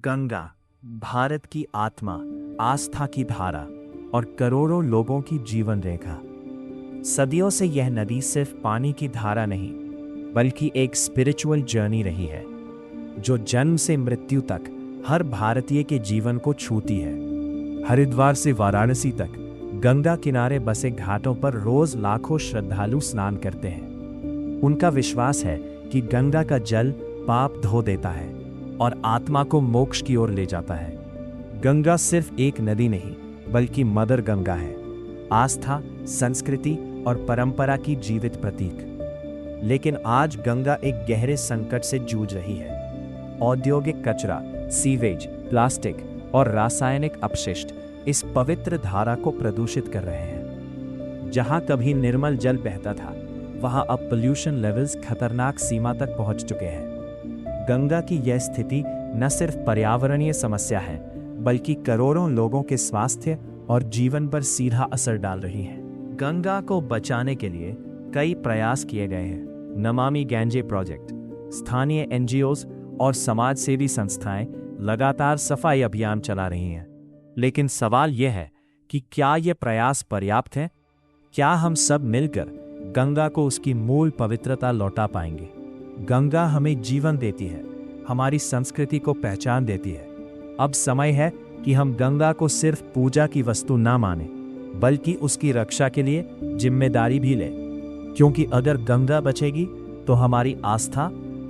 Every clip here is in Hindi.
गंगा, भारत की आत्मा, आस्था की धारा और करोड़ों लोगों की जीवन रेखा। सदियों से यह नदी सिर्फ पानी की धारा नहीं, बल्कि एक स्पिरिचुअल जर्नी रही है, जो जन्म से मृत्यु तक हर भारतीय के जीवन को छूती है। हरिद्वार से वाराणसी तक गंगा किनारे बसे घाटों पर रोज लाखों श्रद्धालु स्नान करते हैं। उनका विश्वास है कि गंगा का जल पाप धो देता है और आत्मा को मोक्ष की ओर ले जाता है। गंगा सिर्फ एक नदी नहीं, बल्कि मदर गंगा है, आस्था, संस्कृति और परंपरा की जीवित प्रतीक। लेकिन आज गंगा एक गहरे संकट से जूझ रही है। औद्योगिक कचरा, सीवेज, प्लास्टिक और रासायनिक अपशिष्ट इस पवित्र धारा को प्रदूषित कर रहे हैं। जहां कभी निर्मल जल बहता था, वहां अब पोल्यूशन लेवल्स खतरनाक सीमा तक पहुंच चुके हैं। गंगा की यह स्थिति न सिर्फ पर्यावरणीय समस्या है, बल्कि करोड़ों लोगों के स्वास्थ्य और जीवन पर सीधा असर डाल रही है। गंगा को बचाने के लिए कई प्रयास किए गए हैं। नमामि गंगे प्रोजेक्ट, स्थानीय एनजीओज और समाजसेवी संस्थाएं लगातार सफाई अभियान चला रही हैं। लेकिन सवाल यह है कि क्या ये प्रयास पर्याप्त है? क्या हम सब मिलकर गंगा को उसकी मूल पवित्रता लौटा पाएंगे? गंगा हमें जीवन देती है, हमारी संस्कृति को पहचान देती है। अब समय है कि हम गंगा को सिर्फ पूजा की वस्तु ना माने, बल्कि उसकी रक्षा के लिए जिम्मेदारी भी लें। क्योंकि अगर गंगा बचेगी तो हमारी आस्था,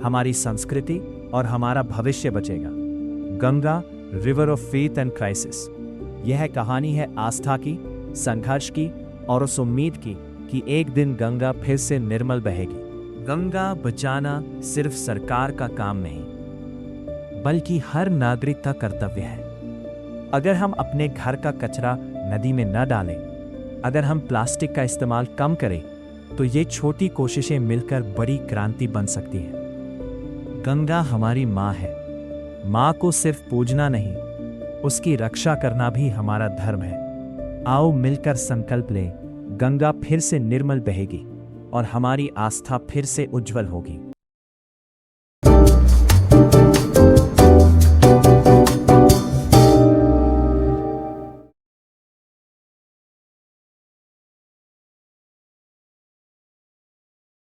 हमारी संस्कृति और हमारा भविष्य बचेगा। Ganga, river of faith and crisis. यह कहानी है आस्था की, संघर्ष की और उस उम्मीद की कि एक दिन गंगा फिर से निर्मल बहेगी। गंगा बचाना सिर्फ सरकार का काम नहीं, बल्कि हर नागरिक का कर्तव्य है। अगर हम अपने घर का कचरा नदी में न डालें, अगर हम प्लास्टिक का इस्तेमाल कम करें, तो ये छोटी कोशिशें मिलकर बड़ी क्रांति बन सकती हैं। गंगा हमारी माँ है। माँ को सिर्फ पूजना नहीं, उसकी रक्षा करना भी हमारा धर्म है। आओ मिलकर संकल्प लें, गंगा फिर से निर्मल बहेगी और हमारी आस्था फिर से उज्जवल होगी।